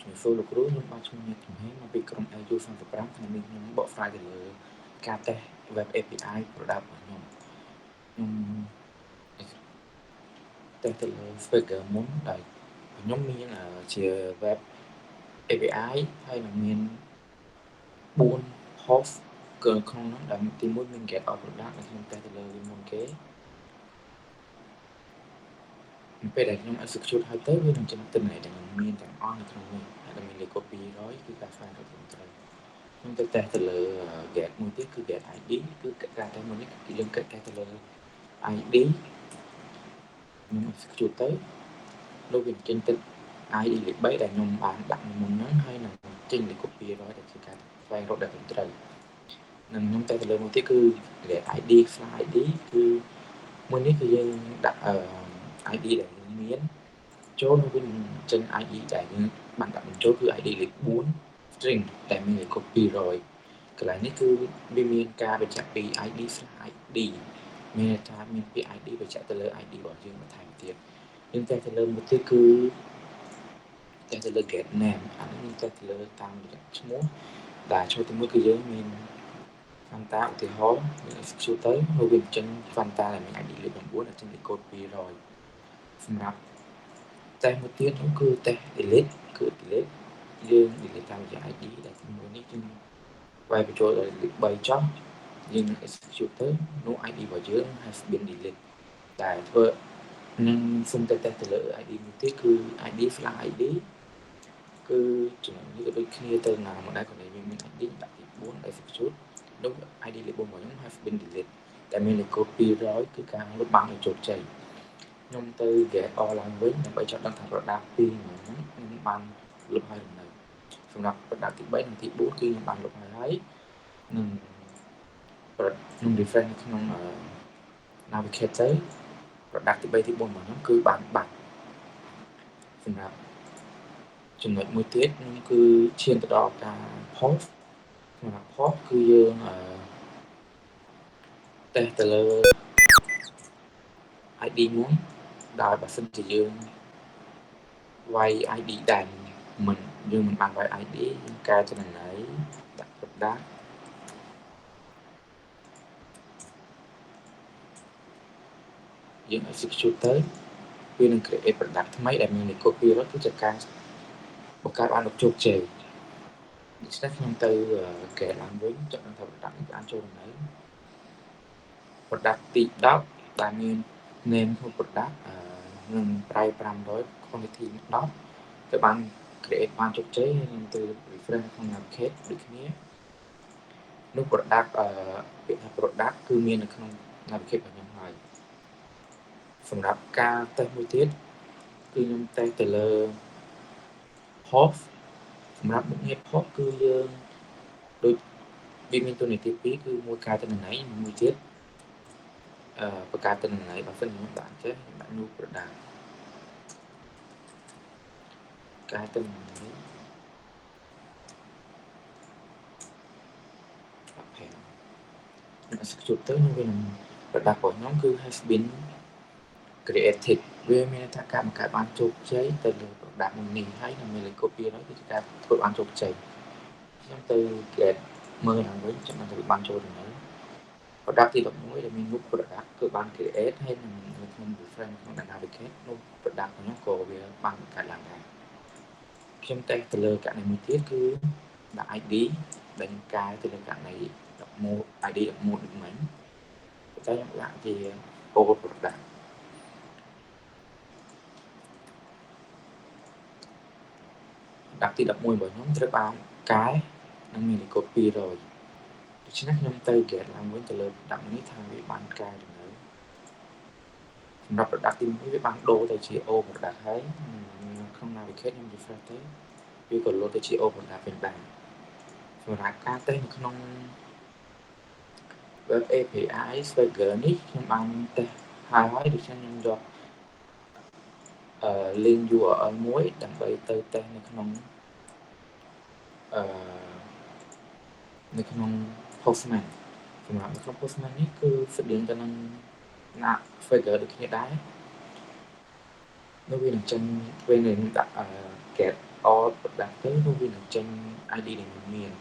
ជំរាបសួរលោកគ្រូខ្ញុំបានឈ្មោះញឹកជំហានមកពីក្រុម AU35 ថ្ងៃនេះខ្ញុំបកស្រាយទៅលើការតេស្ត Web API Product របស់ខ្ញុំតេស្តទៅលើ Swagger មុនដែលខ្ញុំមានជា Web API ហើយនឹងមាន4 host គឺក្នុងនោះដែលទី1មាន Get All Product ដែលខ្ញុំតេស្តទៅលើវាមុនគេពេលដែលខ្ញុំ execute ហើយទៅវានឹងចេញទិន្នន័យដែលមានទាំងអស់នៅក្នុងនេះហើយដែលមានលេខ copy 100គឺការស្វែងរកត្រឹមត្រូវខ្ញុំទៅតេស្តទៅលើ get មួយទៀតគឺ get ID គឺការតេស្តមួយនេះគឺយើងគិតតេស្តទៅលើ ID ខ្ញុំ execute ទៅលោកវាចេញទៅ ID លេខ3ដែលខ្ញុំបានដាក់មុនហ្នឹងហើយនឹងចេញលេខ copy 100ដែលជាការស្វែងរកដែលត្រឹមត្រូវនឹងខ្ញុំតេស្តទៅលើមួយទៀតគឺ get ID file ID គឺមួយនេះគឺយើងដាក់ID ដែលយើងមានចូលនៅវិញចេញ ID ដែលយើងបានដាក់បញ្ចូលគឺ ID លេខ4 string ដែលមានលេខ copy 100កន្លែងនេះគឺវាមានការបញ្ជាក់ពី ID /ID មានថាមានពាក្យ ID បញ្ជាក់ទៅលើ ID របស់យើងបន្ថែមទៀតយើងតេស្តទៅលើមួយទៀតគឺតេស្តទៅលើ get name អានេះយើងតេស្តទៅលើតាមឈ្មោះដែលឈ្មោះទី1គឺយើងមាន Fanta ឧទាហរណ៍យើង execute ទៅហើយវាចេញ Fanta ដែលមាន ID លេខ9ដែលចេញលេខ code 200សម្រាប់តេស្តមួយទៀតនោះគឺតេស្ត delete គឺ delete យើង delete តាមរយៈ ID ដែលទី1នេះគឺវាយបញ្ចូលដល់លេខ3ចុះយើង execute ទៅនោះ ID របស់យើង has been delete តែធ្វើនឹងសូមតែតេស្តទៅលើ ID មួយទៀតគឺ ID/ID គឺចំណុចនេះក៏ដូចគ្នាទៅណាមកដែរគ្រាន់តែយើងមាន ID ដាក់ទី4 execute នោះ ID លេខ4របស់ខ្ញុំ has been delete តែមានលេខ code 200គឺការលុបបានដោយជោគជ័យខ្ញុំទៅ get all ឡើងវិញដើម្បីចង់ដឹងថា product 2ហ្នឹងខ្ញុំបានលុបហើយឬនៅសម្រាប់ product ទី3និងទី4គឺខ្ញុំបានលុបហើយនឹងខ្ញុំ refresh នៅក្នុង navigate ទៅ product ទី3ទី4របស់ខ្ញុំគឺបានបាត់សម្រាប់ចំណុចមួយទៀតខ្ញុំគឺឈានទៅដល់ការ post សម្រាប់ post គឺយើងតេស្តទៅលើ ID មុនដោយបើសិនជាយើងវាយ ID ដែលយើងមិនបានវាយ ID យើងកែទិន្នន័យដាក់ product យើង execute ទៅវានឹង create product ថ្មីដែលមានលេខ code 200គឺជាការបង្កើតបានជោគជ័យដូច្នេះខ្ញុំទៅ get ឡើងវិញចង់ដឹងថា product នេះបានចូលនៅ product ទី10ដែលមាន name ក្នុង product នឹង price 500 quantity 10ទៅបាន create បានជោគជ័យហើយខ្ញុំទៅ refresh ក្នុង navigate ដូចគ្នានោះ product ពាក្យថា product គឺមាននៅក្នុង navigate របស់ខ្ញុំហើយសម្រាប់ការតេស្តមួយទៀតគឺខ្ញុំតេស្តទៅលើ post សម្រាប់មុខងារ post គឺយើងដូចវាមានតួនាទី2គឺមួយកែទិន្នន័យមួយទៀតបង្កើតទិន្នន័យបើសិនខ្ញុំដាក់ចេះដាក់ new product កែទិន្នន័យexecute ទៅនឹងវានឹង product របស់ខ្ញុំគឺ has been created វាមានថាការបង្កើតបានជោគជ័យទៅលើ product មួយនេះហើយនឹងមានលេខ copy នោះគឺជាការធ្វើបានជោគជ័យខ្ញុំទៅ get មើលឡើងវិញចាំថាវាបានចូលទៅនៅ product ទី11ដែលមានរូប product គឺបាន create ហើយនឹងនៅក្នុង reframe ក្នុង navigate រូប product របស់ខ្ញុំក៏វាបានបង្កើតឡើងដែរខ្ញុំតេស្តទៅលើករណីមួយទៀតគឺដាក់ ID ដែលខ្ញុំកែទៅលើករណី11 ID 11ដូចមិញតែខ្ញុំដាក់ជា all product ដាក់ទី11របស់ខ្ញុំត្រូវបានកែនិងមានលេខ code 200ដូច្នេះខ្ញុំទៅ get ឡើងវិញទៅលើ product នេះថាវាបានកែទៅនៅសម្រាប់ product ទី1វាបានដូរទៅជា O product ហើយក្នុង navigate ខ្ញុំ refresh ទៅវាក៏លោតទៅជា O product វិញដែរសម្រាប់ការតេស្តនៅក្នុង Web API Swagger នេះខ្ញុំបានតេស្តហើយដូច្នេះខ្ញុំយក link URL មួយដើម្បីទៅតេស្តនៅក្នុងនៅក្នុង Postman សម្រាប់នៅក្នុង Postman នេះគឺស្តៀងទៅនឹង Swagger ដូចគ្នាដែរនៅវានឹងចេញពេលនេះដាក់ get all ប្រដាប់ទៅនោះវានឹងចេញ ID ដែលmìnhមាន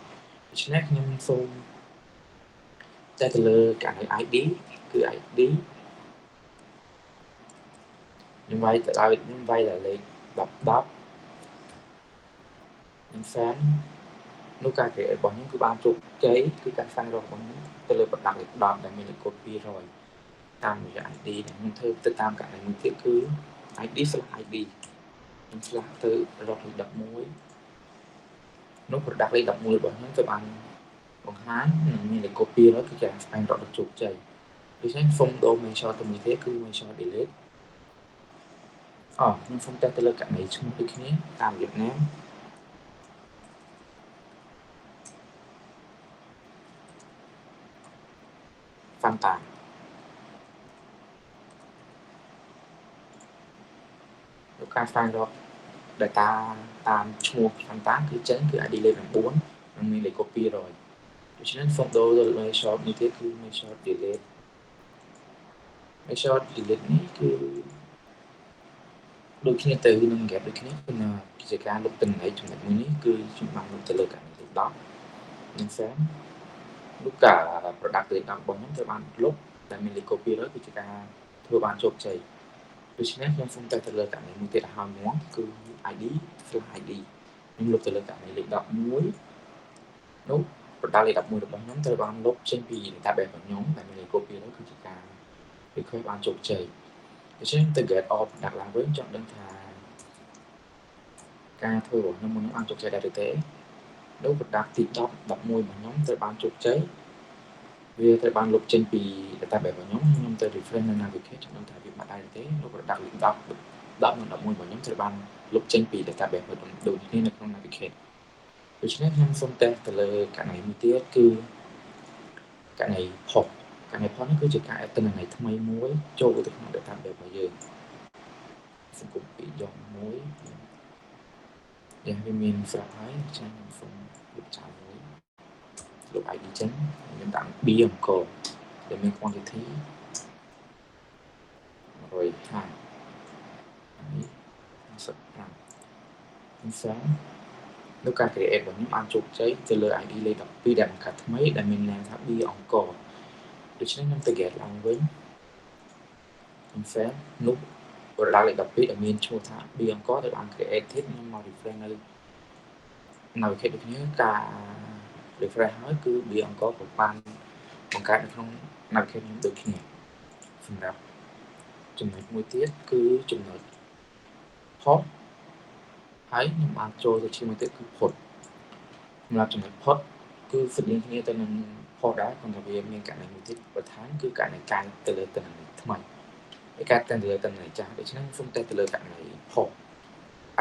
ដូច្នេះខ្ញុំសូមតែទៅលើករណី ID គឺ ID ខ្ញុំវាយទៅឲ្យខ្ញុំវាយដល់លេខ10ខ្ញុំសាននោះការ create របស់ខ្ញុំគឺបានជោគជ័យគឺការសាំងរករបស់ខ្ញុំទៅលើប្រដាប់លេខ10ដែលមានលេខកូដ200តាមរយៈ ID ដែលខ្ញុំធ្វើទៅតាមករណីមួយទៀតគឺ ID/ID ខ្ញុំឆ្លាស់ទៅរកលេខ11នោះប្រដាប់លេខ11របស់ខ្ញុំទៅបានបង្ហាញនិងមានលេខកូដ200គឺការស្វែងរកដល់ជោគជ័យដូច្នេះសូមដូរ mention ទៅមួយទៀតគឺ mention delete ខ្ញុំសូមតេស្តទៅលើករណីឈ្មោះដូចគ្នាតាមរយៈ name Fanta លោកការស្វែងរក data តាមឈ្មោះ Fanta គឺចេញគឺ ID លេខ9និងមានលេខកូដ200ដូច្នេះសូមដូរទៅលើ mention មួយទៀតគឺ mention delete mention delete នេះគឺដូចគ្នាទៅនឹង gap ដូចគ្នាគឺជាការលុបទិន្នន័យចំណុចមួយនេះគឺខ្ញុំបានលុបទៅលើករណីលេខ10និងសែននោះការ product លេខ10របស់ខ្ញុំត្រូវបានលុបដែលមានលេខកូដ200គឺជាការធ្វើបានជោគជ័យដូច្នេះខ្ញុំសូមតែទៅលើករណីមួយទៀតឲ្យហើយមកគឺ ID/ID ខ្ញុំលុបទៅលើករណីលេខ11នោះ product លេខ11របស់ខ្ញុំត្រូវបានលុបចេញពី database របស់ខ្ញុំដែលមានលេខកូដ200គឺជាការ request បានជោគជ័យដូច្នេះទៅ get all product ឡើងវិញចង់ដឹងថាការធ្វើរបស់ខ្ញុំមុននឹងបានជោគជ័យដែរឬទេនោះ product ទី10 11របស់ខ្ញុំត្រូវបានជោគជ័យវាត្រូវបានលុបចេញពី database របស់ខ្ញុំទៅ refresh នៅ navigate ចង់ដឹងថាវាបានដែរឬទេនោះ product លេខ10 និង11របស់ខ្ញុំត្រូវបានលុបចេញពី database ដូចគ្នានៅក្នុង navigate ដូច្នេះខ្ញុំសូមតេស្តទៅលើករណីមួយទៀតគឺករណី post ករណី post នេះគឺជាការ add ទិន្នន័យថ្មីមួយចូលទៅក្នុង database របស់យើងសូម copy យកមួយយ៉ាងវាមានស្រាប់ហើយខ្ញុំសូមលុបចោលមួយលុប ID ចឹងខ្ញុំដាក់ B អង្គរដែលមាន quantity 150ហើយ55អញ្ចឹងនៅការ create របស់ខ្ញុំបានជោគជ័យទៅលើ ID លេខ12ដែលបង្កើតថ្មីដែលមាន name ថា B អង្គរដូច្នេះខ្ញុំទៅ get ឡើងវិញខ្ញុំ save នោះ product លេខ12ដែលមានឈ្មោះថា B អង្គរដែលបាន create ខ្ញុំមក refresh នៅ navigate ដូចគ្នាការ refresh ហើយគឺ B អង្គរក៏បានបង្កើតនៅក្នុង navigate ខ្ញុំដូចគ្នាសម្រាប់ចំណុចមួយទៀតគឺចំណុច post ហើយខ្ញុំបានចូលទៅជាមួយទៀតគឺ post សម្រាប់ចំណុច post គឺស្តៀងគ្នាទៅនឹង post ដែរប៉ុន្តែវាមានករណីមួយទៀតបន្ថែមគឺករណីការទៅលើទិន្នន័យថ្មីហើយការទៅលើទិន្នន័យចាស់ដូច្នេះខ្ញុំសូមតែទៅលើករណី post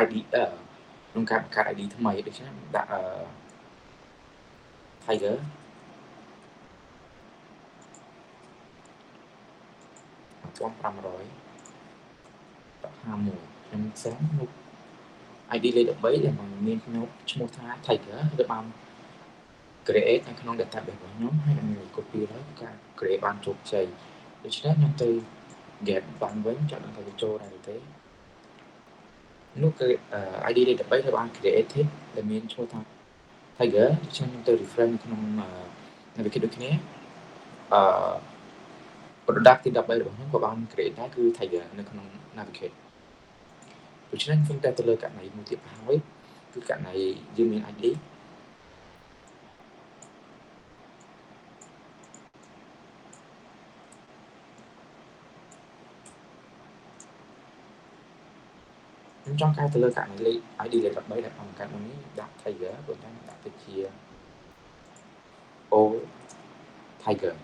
ID ក្នុងការបង្កើត ID ថ្មីដូច្នេះដាក់ Tiger 1500 51ខ្ញុំសាំមុខ ID លេខ13ដែលមានឈ្មោះថា Tiger ឬបាន create នៅក្នុង database របស់ខ្ញុំហើយនឹងមាន copy ហើយការ create បានជោគជ័យដូច្នេះខ្ញុំទៅ get បានវិញចង់ដឹងថាវាចូលដែរឬទេនោះគឺ ID លេខ13ត្រូវបាន created ដែលមានឈ្មោះថា Tiger ដូច្នេះខ្ញុំទៅ refresh នៅក្នុង navigate ដូចគ្នាproduct ទី13របស់ខ្ញុំក៏បាន create ដែរគឺ Tiger នៅក្នុង navigate ដូច្នេះខ្ញុំតែទៅលើករណីមួយទៀតហើយគឺករណីយើងមាន ID ខ្ញុំចង់កែទៅលើករណីលេខ ID លេខ13ដែលបង្កើតមកនេះដាក់ Tiger ប៉ុន្តែដាក់ទៅជា O Tiger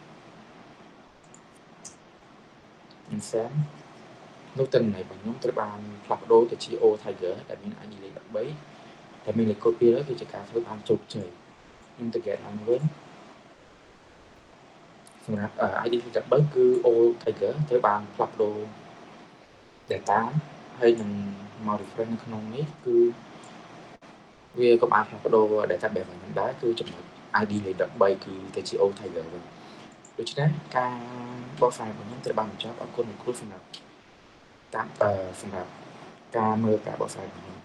ខ្ញុំសាំនោះទិន្នន័យរបស់ខ្ញុំត្រូវបានផ្លាស់ប្ដូរទៅជា O Tiger ដែលមាន ID លេខ13ដែលមានលេខកូដ200គឺជាការធ្វើបានជោគជ័យខ្ញុំទៅ get ឡើងវិញសម្រាប់ ID លេខ13គឺ O Tiger ត្រូវបានផ្លាស់ប្ដូរ data ហើយនឹងមក refresh នៅក្នុងនេះគឺវាក៏បានផ្លាស់ប្ដូរ database របស់ខ្ញុំដែរគឺចំណុច ID លេខ13គឺទៅជា O Tiger វិញដូច្នេះការបកស្រាយរបស់ខ្ញុំត្រូវបានបញ្ចប់អរគុណលោកគ្រូសម្រាប់តាមសម្រាប់ការមើលការបកស្រាយរបស់ខ្ញុំ